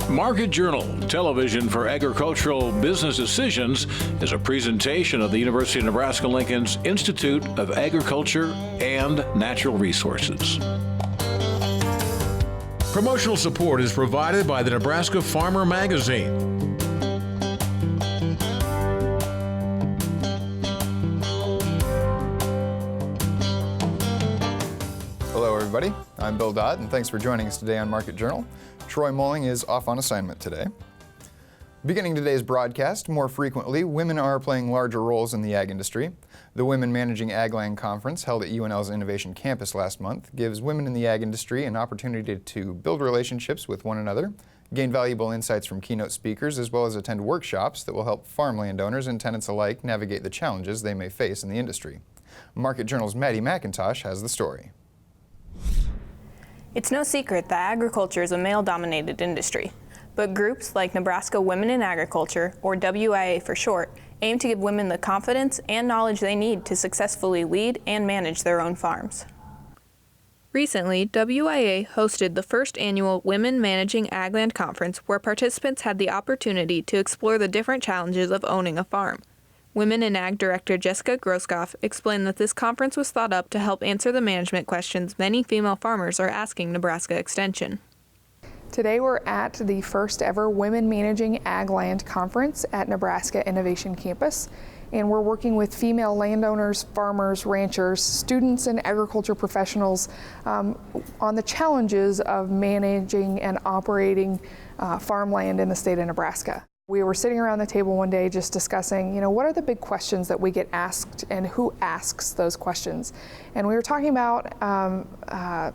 Market Journal, television for agricultural business decisions, is a presentation of the University of Nebraska-Lincoln's Institute of Agriculture and Natural Resources. Promotional support is provided by the Nebraska Farmer Magazine. Hello everybody, I'm Bill Dodd and thanks for joining us today on Market Journal. Troy Molling is off on assignment today. Beginning today's broadcast, more frequently, women are playing larger roles in the ag industry. The Women Managing Agland Conference, held at UNL's Innovation Campus last month, gives women in the ag industry an opportunity to build relationships with one another, gain valuable insights from keynote speakers, as well as attend workshops that will help farm landowners and tenants alike navigate the challenges they may face in the industry. Market Journal's Maddie McIntosh has the story. It's no secret that agriculture is a male-dominated industry, but groups like Nebraska Women in Agriculture, or WIA for short, aim to give women the confidence and knowledge they need to successfully lead and manage their own farms. Recently, WIA hosted the first annual Women Managing Agland Conference, where participants had the opportunity to explore the different challenges of owning a farm. Women in Ag Director Jessica Groskoff explained that this conference was thought up to help answer the management questions many female farmers are asking Nebraska Extension. Today we're at the first ever Women Managing Ag Land Conference at Nebraska Innovation Campus, and we're working with female landowners, farmers, ranchers, students, and agriculture professionals on the challenges of managing and operating farmland in the state of Nebraska. We were sitting around the table one day just discussing, what are the big questions that we get asked and who asks those questions? And we were talking about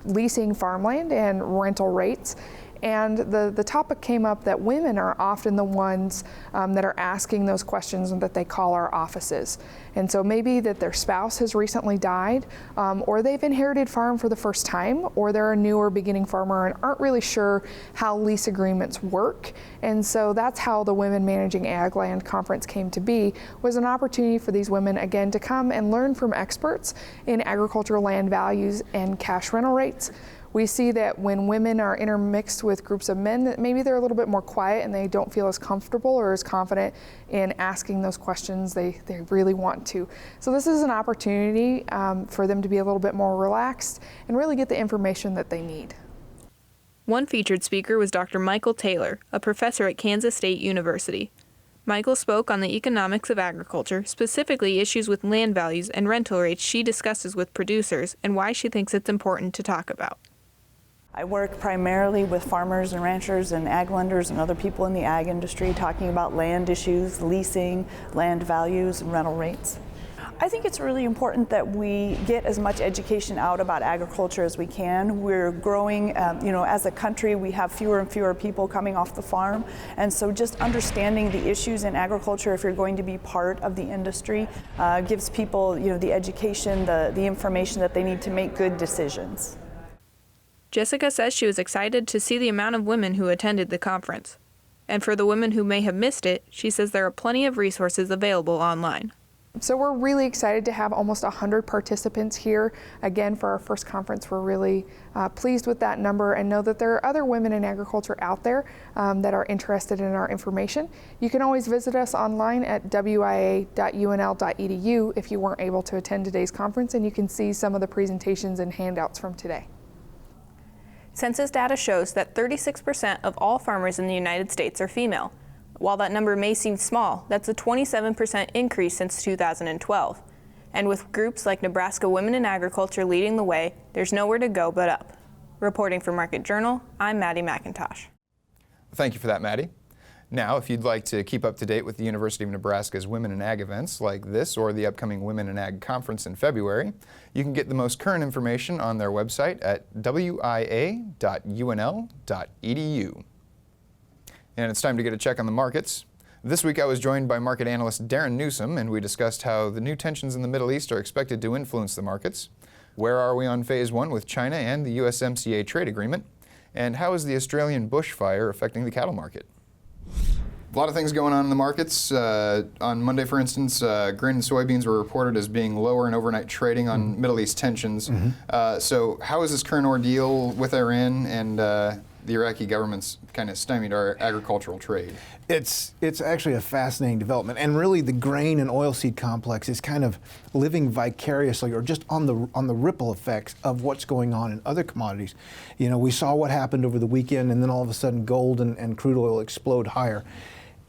leasing farmland and rental rates. And the topic came up that women are often the ones that are asking those questions and that they call our offices. And so maybe that their spouse has recently died, or they've inherited farm for the first time, or they're a new or beginning farmer and aren't really sure how lease agreements work. And so that's how the Women Managing Ag Land Conference came to be, was an opportunity for these women, again, to come and learn from experts in agricultural land values and cash rental rates. We see that when women are intermixed with groups of men, that maybe they're a little bit more quiet and they don't feel as comfortable or as confident in asking those questions they really want to. So this is an opportunity for them to be a little bit more relaxed and really get the information that they need. One featured speaker was Dr. Michael Taylor, a professor at Kansas State University. Michael spoke on the economics of agriculture, specifically issues with land values and rental rates she discusses with producers and why she thinks it's important to talk about. I work primarily with farmers and ranchers and ag lenders and other people in the ag industry talking about land issues, leasing, land values, and rental rates. I think it's really important that we get as much education out about agriculture as we can. We're growing, as a country, we have fewer and fewer people coming off the farm. And so just understanding the issues in agriculture, if you're going to be part of the industry, gives people, the education, the information that they need to make good decisions. Jessica says she was excited to see the amount of women who attended the conference. And for the women who may have missed it, she says there are plenty of resources available online. So we're really excited to have almost 100 participants here. Again, for our first conference, we're really pleased with that number and know that there are other women in agriculture out there that are interested in our information. You can always visit us online at wia.unl.edu if you weren't able to attend today's conference, and you can see some of the presentations and handouts from today. Census data shows that 36% of all farmers in the United States are female. While that number may seem small, that's a 27% increase since 2012. And with groups like Nebraska Women in Agriculture leading the way, there's nowhere to go but up. Reporting for Market Journal, I'm Maddie McIntosh. Thank you for that, Maddie. Now, if you'd like to keep up to date with the University of Nebraska's Women in Ag events like this or the upcoming Women in Ag Conference in February, you can get the most current information on their website at wia.unl.edu. And it's time to get a check on the markets. This week I was joined by market analyst Darin Newsom, and we discussed how the new tensions in the Middle East are expected to influence the markets. Where are we on phase one with China and the USMCA trade agreement? And how is the Australian bushfire affecting the cattle market? A lot of things going on in the markets. On Monday, for instance, grain and soybeans were reported as being lower in overnight trading on Middle East tensions. So how is this current ordeal with Iran and the Iraqi government's kind of stymied our agricultural trade. It's actually a fascinating development, and really the grain and oilseed complex is kind of living vicariously, or just on the ripple effects of what's going on in other commodities. You know, we saw what happened over the weekend, and then all of a sudden gold and crude oil explode higher.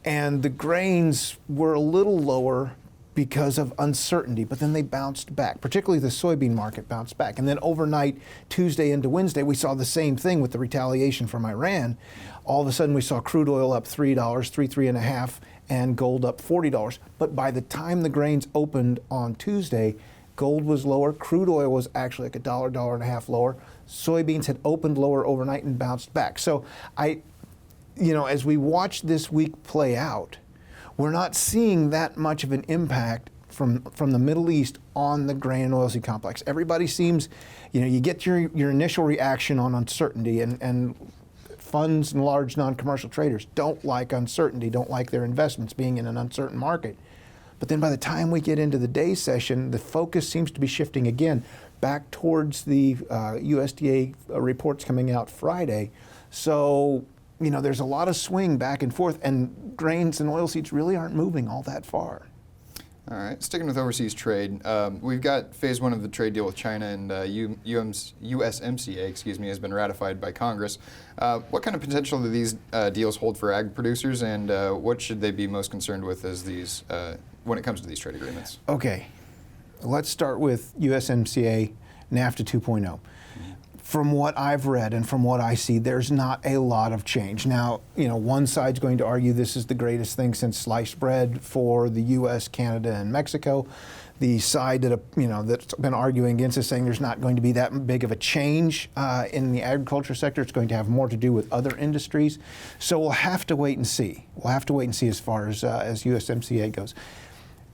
And the grains were a little lower because of uncertainty, but then they bounced back. Particularly the soybean market bounced back. And then overnight, Tuesday into Wednesday, we saw the same thing with the retaliation from Iran. All of a sudden, we saw crude oil up $3, $3.50, and gold up $40. But by the time the grains opened on Tuesday, gold was lower. Crude oil was actually like $1, $1.50 lower. Soybeans had opened lower overnight and bounced back. So as we watch this week play out, we're not seeing that much of an impact from the Middle East on the grain and oilseed complex. Everybody seems, you get your initial reaction on uncertainty, and funds and large non-commercial traders don't like uncertainty, don't like their investments being in an uncertain market. But then by the time we get into the day session, the focus seems to be shifting again back towards the USDA reports coming out Friday. So, there's a lot of swing back and forth, and grains and oilseeds really aren't moving all that far. All right, sticking with overseas trade, we've got phase one of the trade deal with China, and USMCA, has been ratified by Congress. What kind of potential do these deals hold for ag producers, and what should they be most concerned with as these when it comes to these trade agreements? Okay, let's start with USMCA, NAFTA 2.0. From what I've read and from what I see, there's not a lot of change. Now, one side's going to argue this is the greatest thing since sliced bread for the U.S., Canada, and Mexico. The side that's been arguing against is saying there's not going to be that big of a change in the agriculture sector. It's going to have more to do with other industries. So we'll have to wait and see. We'll have to wait and see as far as USMCA goes.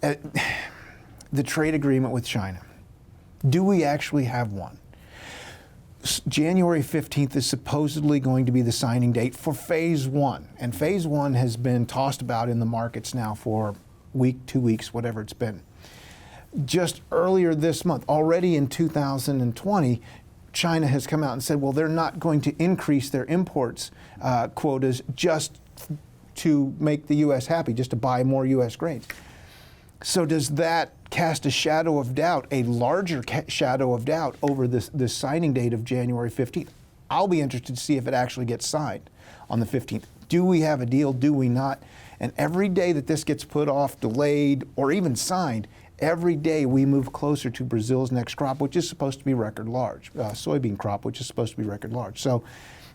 The trade agreement with China. Do we actually have one? January 15th is supposedly going to be the signing date for phase one. And phase one has been tossed about in the markets now for a week, 2 weeks, whatever it's been. Just earlier this month, already in 2020, China has come out and said, well, they're not going to increase their imports quotas just to make the U.S. happy, just to buy more U.S. grains. So does that cast a shadow of doubt, a larger shadow of doubt over this signing date of January 15th? I'll be interested to see if it actually gets signed on the 15th. Do we have a deal? Do we not? And every day that this gets put off, delayed, or even signed, every day we move closer to Brazil's next crop, which is supposed to be record large, soybean crop, which is supposed to be record large. So,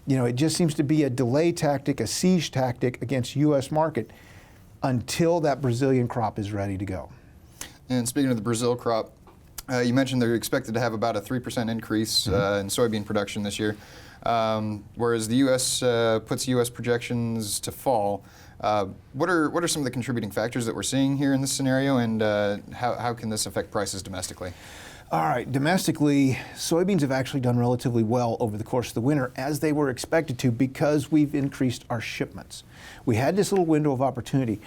it just seems to be a delay tactic, a siege tactic against U.S. market until that Brazilian crop is ready to go. And speaking of the Brazil crop, you mentioned they're expected to have about a 3% increase in soybean production this year, whereas the U.S. Puts U.S. projections to fall. What are some of the contributing factors that we're seeing here in this scenario, and how can this affect prices domestically? All right, domestically, soybeans have actually done relatively well over the course of the winter, as they were expected to, because we've increased our shipments. We had this little window of opportunity.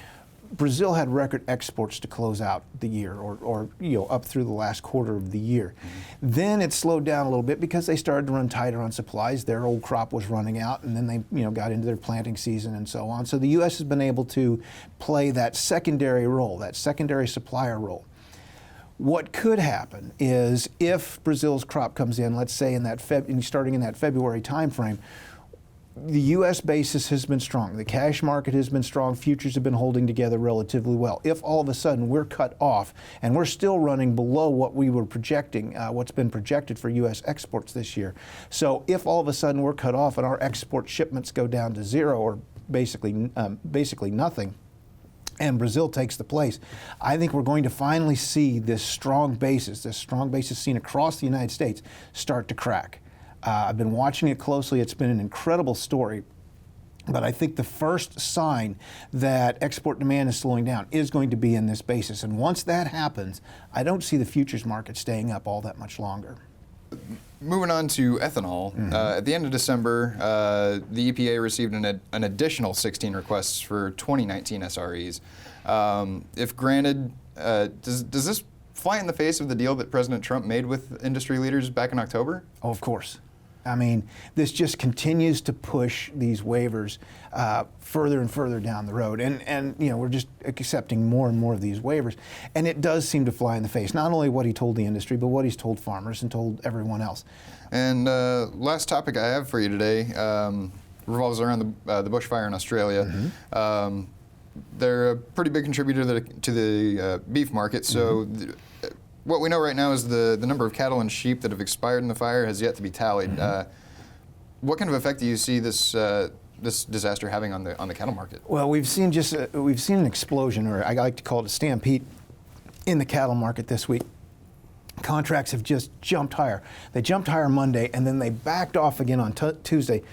Brazil had record exports to close out the year, or up through the last quarter of the year. Then it slowed down a little bit because they started to run tighter on supplies. Their old crop was running out, and then they got into their planting season and so on. So the U.S. has been able to play that secondary role, that secondary supplier role. What could happen is if Brazil's crop comes in, let's say starting in that February timeframe, the U.S. basis has been strong. The cash market has been strong. Futures have been holding together relatively well. If all of a sudden we're cut off and we're still running below what we were projecting, what's been projected for U.S. exports this year. So if all of a sudden we're cut off and our export shipments go down to zero, or basically nothing, and Brazil takes the place, I think we're going to finally see this strong basis seen across the United States start to crack. I've been watching it closely. It's been an incredible story. But I think the first sign that export demand is slowing down is going to be in this basis. And once that happens, I don't see the futures market staying up all that much longer. Moving on to ethanol, at the end of December, the EPA received an additional 16 requests for 2019 SREs. If granted, does this fly in the face of the deal that President Trump made with industry leaders back in October? Oh, of course. I mean, this just continues to push these waivers further and further down the road. And you know, we're just accepting more and more of these waivers. And it does seem to fly in the face, not only what he told the industry, but what he's told farmers and told everyone else. And last topic I have for you today revolves around the bushfire in Australia. Mm-hmm. They're a pretty big contributor to the beef market. So mm-hmm. What we know right now is the number of cattle and sheep that have expired in the fire has yet to be tallied. Mm-hmm. What kind of effect do you see this disaster having on the cattle market? Well, we've seen an explosion, or I like to call it a stampede, in the cattle market this week. Contracts have just jumped higher. They jumped higher Monday, and then they backed off again on Tuesday.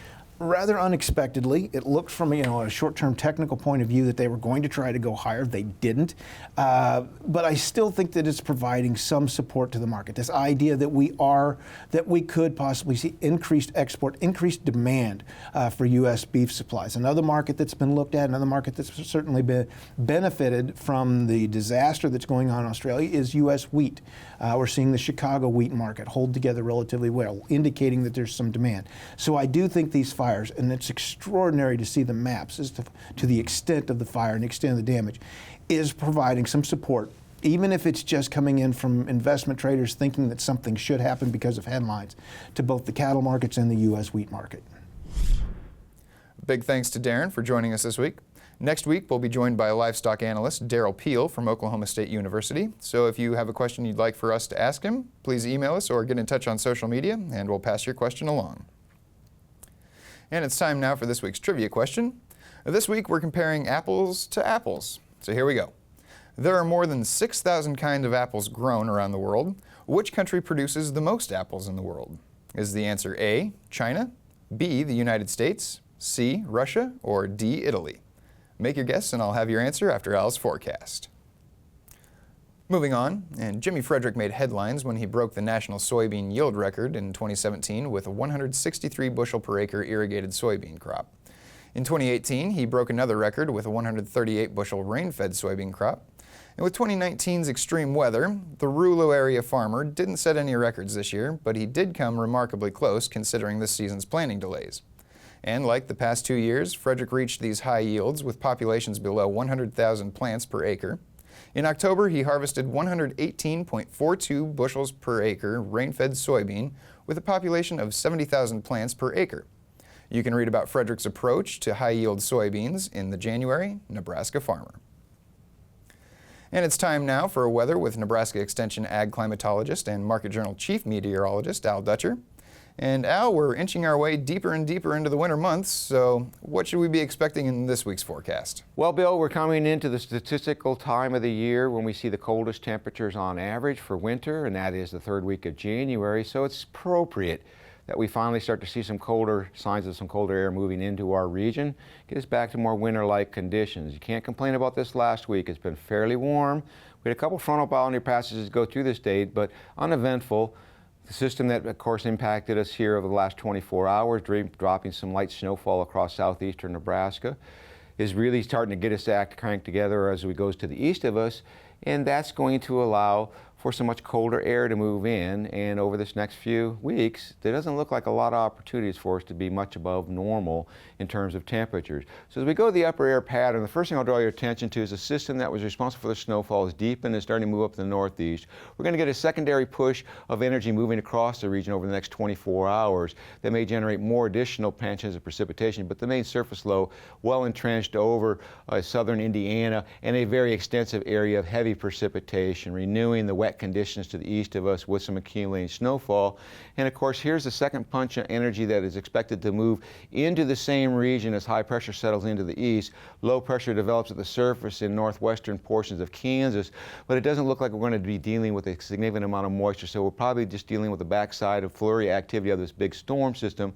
Rather unexpectedly. It looked from a short-term technical point of view that they were going to try to go higher. They didn't. But I still think that it's providing some support to the market. This idea that we could possibly see increased export, increased demand for U.S. beef supplies. Another market that's been looked at, another market that's certainly been benefited from the disaster that's going on in Australia is U.S. wheat. We're seeing the Chicago wheat market hold together relatively well, indicating that there's some demand. So I do think these fires, and it's extraordinary to see the maps as to the extent of the fire and the extent of the damage, is providing some support, even if it's just coming in from investment traders thinking that something should happen because of headlines, to both the cattle markets and the U.S. wheat market. Big thanks to Darin for joining us this week. Next week, we'll be joined by livestock analyst Daryl Peel from Oklahoma State University. So if you have a question you'd like for us to ask him, please email us or get in touch on social media, and we'll pass your question along. And it's time now for this week's trivia question. This week, we're comparing apples to apples. So here we go. There are more than 6,000 kinds of apples grown around the world. Which country produces the most apples in the world? Is the answer A, China, B, the United States, C, Russia, or D, Italy? Make your guess, and I'll have your answer after Al's forecast. Moving on, and Jimmy Frederick made headlines when he broke the national soybean yield record in 2017 with a 163 bushel per acre irrigated soybean crop. In 2018, he broke another record with a 138 bushel rain-fed soybean crop. And with 2019's extreme weather, the Rulo area farmer didn't set any records this year, but he did come remarkably close considering this season's planting delays. And like the past 2 years, Frederick reached these high yields with populations below 100,000 plants per acre. In October, he harvested 118.42 bushels per acre rain-fed soybean with a population of 70,000 plants per acre. You can read about Frederick's approach to high-yield soybeans in the January Nebraska Farmer. And it's time now for a weather with Nebraska Extension ag climatologist and Market Journal chief meteorologist Al Dutcher. And Al, we're inching our way deeper and deeper into the winter months, so what should we be expecting in this week's forecast? Well, Bill, we're coming into the statistical time of the year when we see the coldest temperatures on average for winter, and that is the third week of January, so it's appropriate that we finally start to see some colder signs of some colder air moving into our region, get us back to more winter-like conditions. You can't complain about this last week. It's been fairly warm. We had a couple frontal boundary passages go through the state, but uneventful. The system that, of course, impacted us here over the last 24 hours, dropping some light snowfall across southeastern Nebraska, is really starting to get us to crank together as we goes to the east of us, and that's going to allow for so much colder air to move in, and over this next few weeks, there doesn't look like a lot of opportunities for us to be much above normal in terms of temperatures. So as we go to the upper air pattern, the first thing I'll draw your attention to is a system that was responsible for the snowfall is deep and is starting to move up to the northeast. We're going to get a secondary push of energy moving across the region over the next 24 hours that may generate more additional patches of precipitation, but the main surface low well entrenched over southern Indiana and a very extensive area of heavy precipitation, renewing the wet conditions to the east of us with some accumulating snowfall. And of course, here's the second punch of energy that is expected to move into the same region as high pressure settles into the east. Low pressure develops at the surface in northwestern portions of Kansas, but it doesn't look like we're going to be dealing with a significant amount of moisture, so we're probably just dealing with the backside of flurry activity of this big storm system.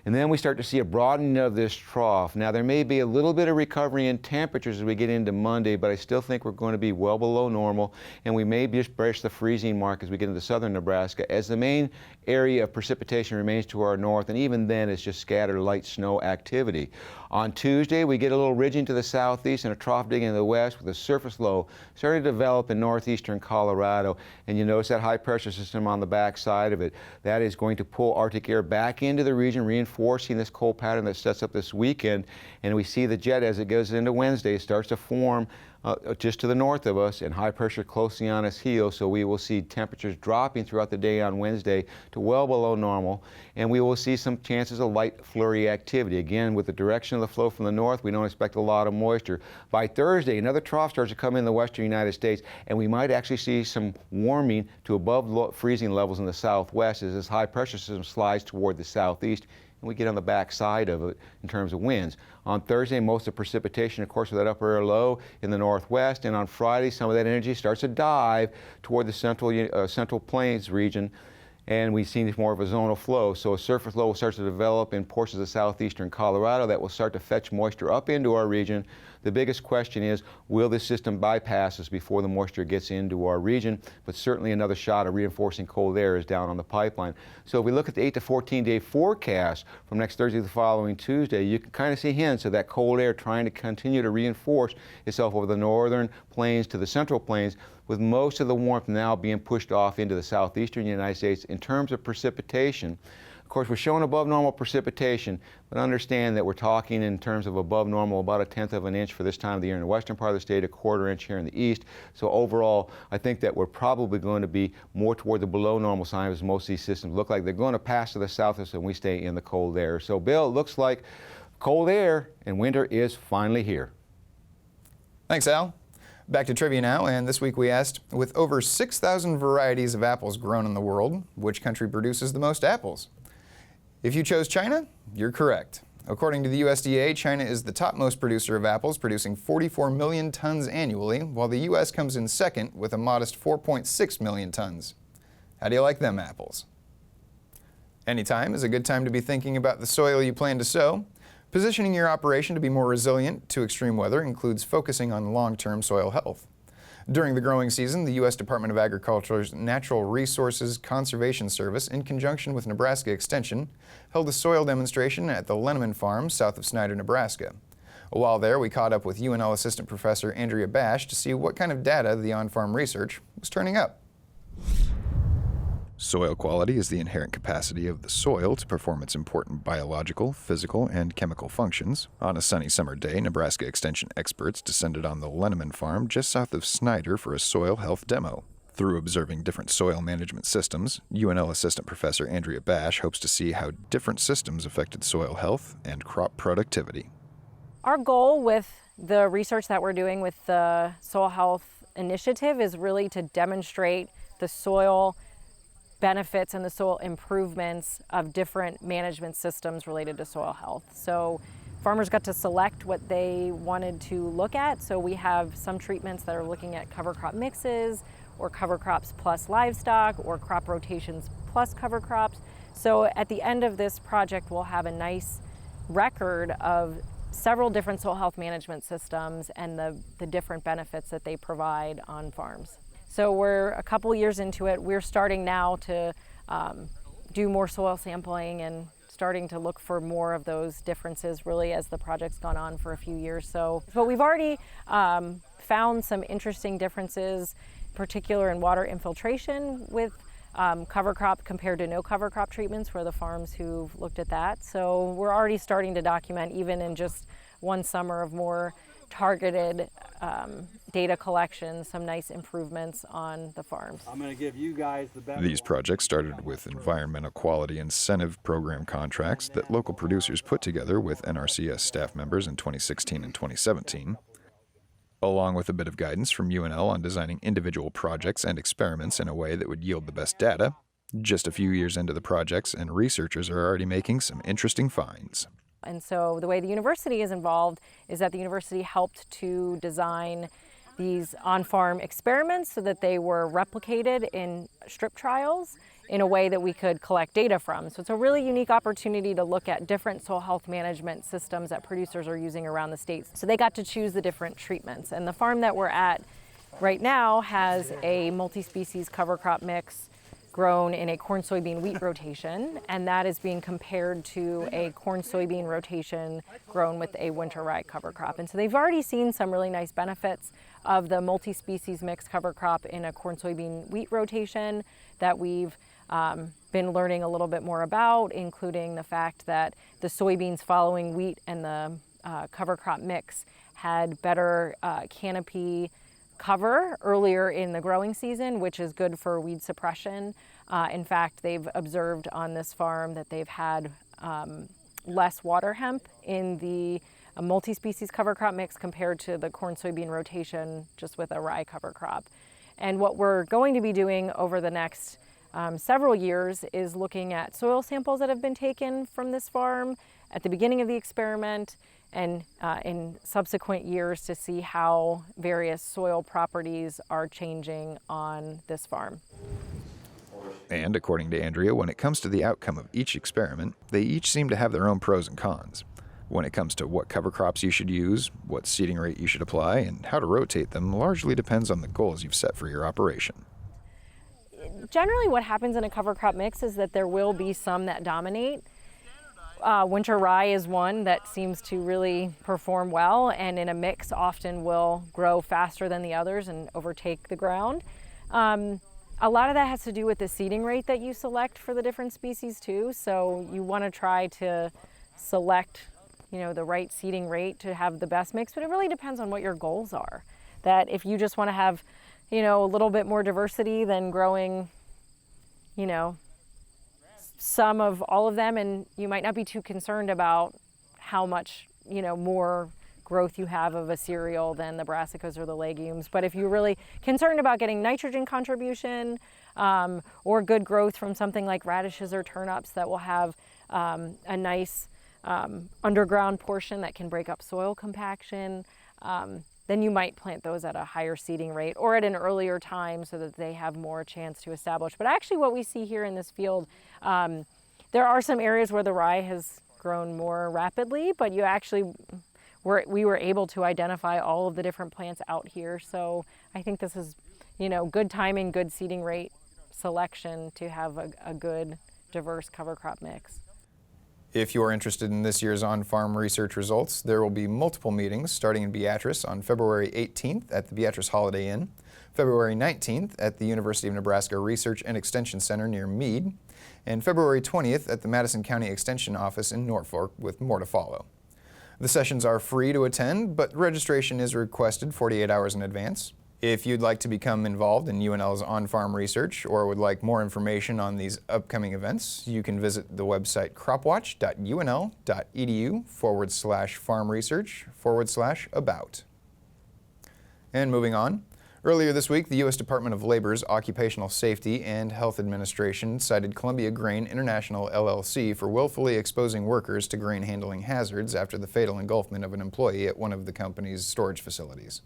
And then we start to see a broadening of this trough. Now, there may be a little bit of recovery in temperatures as we get into Monday, but I still think we're going to be well below normal, and we may just breach the freezing mark as we get into southern Nebraska, as the main area of precipitation remains to our north, and even then it's just scattered light snow activity. On Tuesday, we get a little ridging to the southeast and a trough digging to the west with a surface low starting to develop in northeastern Colorado. And you notice that high pressure system on the back side of it. That is going to pull Arctic air back into the region, reinforcing this cold pattern that sets up this weekend. And we see the jet as it goes into Wednesday starts to form just to the north of us, and high pressure closely on its heels, so we will see temperatures dropping throughout the day on Wednesday to well below normal, and we will see some chances of light flurry activity. Again, with the direction of the flow from the north, we don't expect a lot of moisture. By Thursday, another trough starts to come in the western United States, and we might actually see some warming to above freezing levels in the southwest as this high pressure system slides toward the southeast, and we get on the back side of it in terms of winds. On Thursday, most of the precipitation, of course, with that upper air low in the northwest, and on Friday, some of that energy starts to dive toward the central plains region, and we see more of a zonal flow. So a surface low will start to develop in portions of southeastern Colorado that will start to fetch moisture up into our region. The biggest question is, will this system bypass us before the moisture gets into our region? But certainly another shot of reinforcing cold air is down on the pipeline. So if we look at the 8 to 14 day forecast from next Thursday to the following Tuesday, you can kind of see hints of that cold air trying to continue to reinforce itself over the northern plains to the central plains, with most of the warmth now being pushed off into the southeastern United States. In terms of precipitation, of course, we're showing above normal precipitation, but understand that we're talking in terms of above normal about 1/10 of an inch for this time of the year in the western part of the state, 1/4 inch here in the east. So overall, I think that we're probably going to be more toward the below normal sign, as most of these systems look like they're going to pass to the southeast and we stay in the cold air. So Bill, it looks like cold air and winter is finally here. Thanks, Al. Back to trivia now, and this week we asked, with over 6,000 varieties of apples grown in the world, which country produces the most apples? If you chose China, you're correct. According to the USDA, China is the topmost producer of apples, producing 44 million tons annually, while the U.S. comes in second with a modest 4.6 million tons. How do you like them apples? Anytime is a good time to be thinking about the soil you plan to sow. Positioning your operation to be more resilient to extreme weather includes focusing on long-term soil health. During the growing season, the U.S. Department of Agriculture's Natural Resources Conservation Service, in conjunction with Nebraska Extension, held a soil demonstration at the Linneman Farm south of Snyder, Nebraska. While there, we caught up with UNL Assistant Professor Andrea Basche to see what kind of data the on-farm research was turning up. Soil quality is the inherent capacity of the soil to perform its important biological, physical, and chemical functions. On a sunny summer day, Nebraska Extension experts descended on the Linneman Farm just south of Snyder for a soil health demo. Through observing different soil management systems, UNL Assistant Professor Andrea Basche hopes to see how different systems affected soil health and crop productivity. Our goal with the research that we're doing with the Soil Health Initiative is really to demonstrate the soil benefits and the soil improvements of different management systems related to soil health. So farmers got to select what they wanted to look at. So we have some treatments that are looking at cover crop mixes, or cover crops plus livestock, or crop rotations plus cover crops. So at the end of this project, we'll have a nice record of several different soil health management systems and the different benefits that they provide on farms. So we're a couple years into it. We're starting now to do more soil sampling and starting to look for more of those differences really as the project's gone on for a few years. But we've already found some interesting differences, in particular in water infiltration with cover crop compared to no cover crop treatments for the farms who've looked at that. So we're already starting to document, even in just one summer of more targeted data collection, some nice improvements on the farms. I'm going to give you guys the best. These projects started with environmental quality incentive program contracts that local producers put together with NRCS staff members in 2016 and 2017, along with a bit of guidance from UNL on designing individual projects and experiments in a way that would yield the best data. Just a few years into the projects, and researchers are already making some interesting finds. And so the way the university is involved is that the university helped to design these on-farm experiments so that they were replicated in strip trials in a way that we could collect data from. So it's a really unique opportunity to look at different soil health management systems that producers are using around the state. So they got to choose the different treatments. And the farm that we're at right now has a multi-species cover crop mix grown in a corn, soybean, wheat rotation, and that is being compared to a corn, soybean rotation grown with a winter rye cover crop. And so they've already seen some really nice benefits of the multi-species mixed cover crop in a corn, soybean, wheat rotation that we've been learning a little bit more about, including the fact that the soybeans following wheat and the cover crop mix had better canopy cover earlier in the growing season, which is good for weed suppression. In fact, they've observed on this farm that they've had less water hemp in the multi-species cover crop mix compared to the corn soybean rotation just with a rye cover crop. And what we're going to be doing over the next several years is looking at soil samples that have been taken from this farm at the beginning of the experiment and in subsequent years to see how various soil properties are changing on this farm. And according to Andrea, when it comes to the outcome of each experiment, they each seem to have their own pros and cons. When it comes to what cover crops you should use, what seeding rate you should apply, and how to rotate them largely depends on the goals you've set for your operation. Generally what happens in a cover crop mix is that there will be some that dominate. Winter rye is one that seems to really perform well, and in a mix often will grow faster than the others and overtake the ground. A lot of that has to do with the seeding rate that you select for the different species too. So you want to try to select, the right seeding rate to have the best mix, but it really depends on what your goals are. That if you just want to have, a little bit more diversity than growing, some of all of them, and you might not be too concerned about how much, more growth you have of a cereal than the brassicas or the legumes. But if you're really concerned about getting nitrogen contribution or good growth from something like radishes or turnips that will have a nice underground portion that can break up soil compaction, then you might plant those at a higher seeding rate or at an earlier time so that they have more chance to establish. But actually what we see here in this field, there are some areas where the rye has grown more rapidly, but we were able to identify all of the different plants out here. So I think this is, good timing, good seeding rate selection to have a good, diverse cover crop mix. If you are interested in this year's on-farm research results, there will be multiple meetings starting in Beatrice on February 18th at the Beatrice Holiday Inn, February 19th at the University of Nebraska Research and Extension Center near Meade, and February 20th at the Madison County Extension Office in Norfolk, with more to follow. The sessions are free to attend, but registration is requested 48 hours in advance. If you'd like to become involved in UNL's on-farm research or would like more information on these upcoming events, you can visit the website cropwatch.unl.edu/farm-research/about. And moving on, earlier this week, the U.S. Department of Labor's Occupational Safety and Health Administration cited Columbia Grain International LLC for willfully exposing workers to grain handling hazards after the fatal engulfment of an employee at one of the company's storage facilities.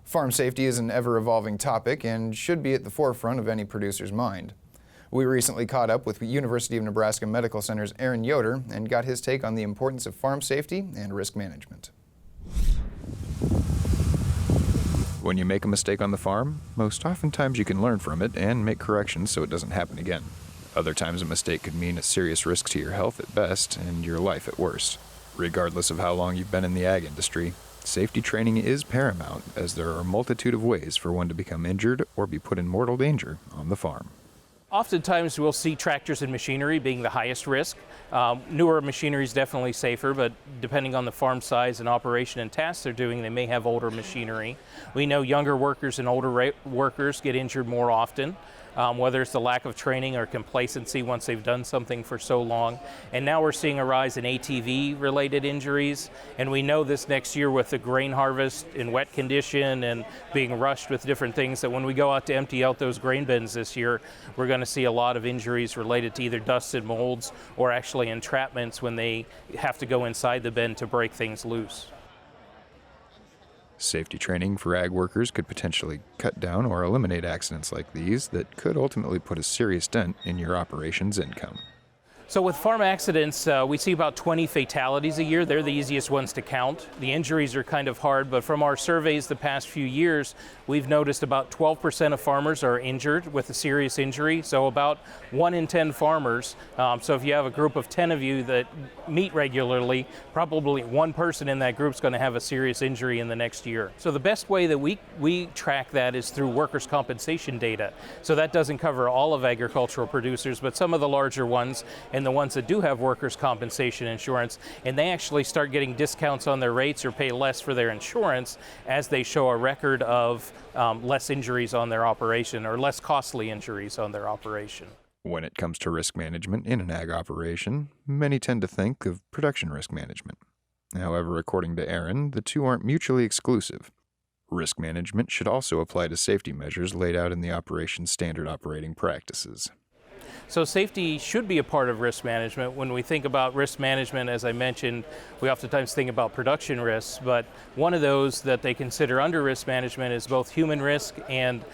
Farm safety is an ever-evolving topic and should be at the forefront of any producer's mind. We recently caught up with University of Nebraska Medical Center's Aaron Yoder and got his take on the importance of farm safety and risk management. When you make a mistake on the farm, most oftentimes you can learn from it and make corrections so it doesn't happen again. Other times a mistake could mean a serious risk to your health at best and your life at worst. Regardless of how long you've been in the ag industry, safety training is paramount, as there are a multitude of ways for one to become injured or be put in mortal danger on the farm. Oftentimes we'll see tractors and machinery being the highest risk. Newer machinery is definitely safer, but depending on the farm size and operation and tasks they're doing, they may have older machinery. We know younger workers and older workers get injured more often. Whether it's the lack of training or complacency once they've done something for so long. And now we're seeing a rise in ATV-related injuries, and we know this next year with the grain harvest in wet condition and being rushed with different things, that when we go out to empty out those grain bins this year, we're going to see a lot of injuries related to either dust and molds or actually entrapments when they have to go inside the bin to break things loose. Safety training for ag workers could potentially cut down or eliminate accidents like these that could ultimately put a serious dent in your operation's income. So with farm accidents, we see about 20 fatalities a year. They're the easiest ones to count. The injuries are kind of hard, but from our surveys the past few years, we've noticed about 12% of farmers are injured with a serious injury, so about 1 in 10 farmers. So if you have a group of 10 of you that meet regularly, probably one person in that group is going to have a serious injury in the next year. So the best way that we track that is through workers' compensation data. So that doesn't cover all of agricultural producers, but some of the larger ones, and the ones that do have workers' compensation insurance, and they actually start getting discounts on their rates or pay less for their insurance as they show a record of less injuries on their operation or less costly injuries on their operation. When it comes to risk management in an ag operation, many tend to think of production risk management. However, according to Aaron, the two aren't mutually exclusive. Risk management should also apply to safety measures laid out in the operation's standard operating practices. So safety should be a part of risk management. When we think about risk management, as I mentioned, we oftentimes think about production risks, but one of those that they consider under risk management is both human risk and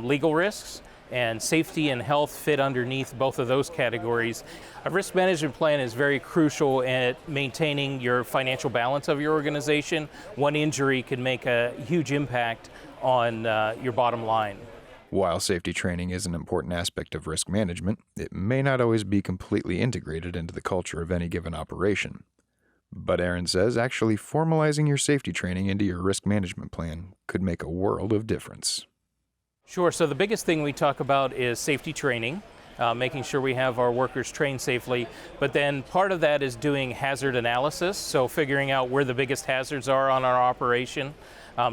legal risks, and safety and health fit underneath both of those categories. A risk management plan is very crucial at maintaining your financial balance of your organization. One injury can make a huge impact on your bottom line. While safety training is an important aspect of risk management, it may not always be completely integrated into the culture of any given operation. But Aaron says actually formalizing your safety training into your risk management plan could make a world of difference. Sure, so the biggest thing we talk about is safety training, making sure we have our workers trained safely, but then part of that is doing hazard analysis, so figuring out where the biggest hazards are on our operation.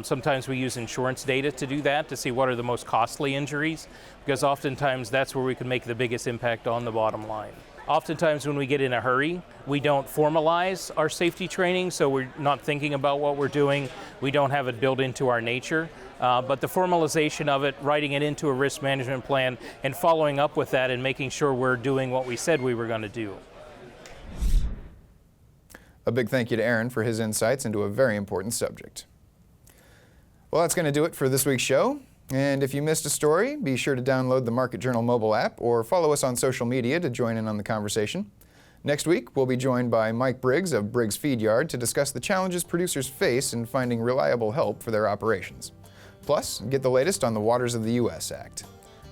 Sometimes we use insurance data to do that, to see what are the most costly injuries, because oftentimes that's where we can make the biggest impact on the bottom line. Oftentimes when we get in a hurry, we don't formalize our safety training, so we're not thinking about what we're doing. We don't have it built into our nature. But the formalization of it, writing it into a risk management plan, and following up with that and making sure we're doing what we said we were going to do. A big thank you to Aaron for his insights into a very important subject. Well, that's going to do it for this week's show. And if you missed a story, be sure to download the Market Journal mobile app or follow us on social media to join in on the conversation. Next week, we'll be joined by Mike Briggs of Briggs Feed Yard to discuss the challenges producers face in finding reliable help for their operations. Plus, get the latest on the Waters of the U.S. Act.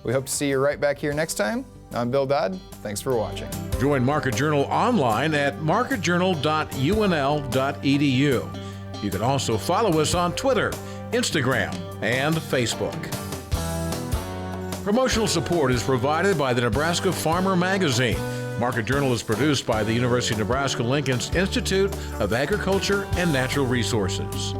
We hope to see you right back here next time. I'm Bill Dodd. Thanks for watching. Join Market Journal online at marketjournal.unl.edu. You can also follow us on Twitter, Instagram, and Facebook. Promotional support is provided by the Nebraska Farmer Magazine. Market Journal is produced by the University of Nebraska-Lincoln's Institute of Agriculture and Natural Resources.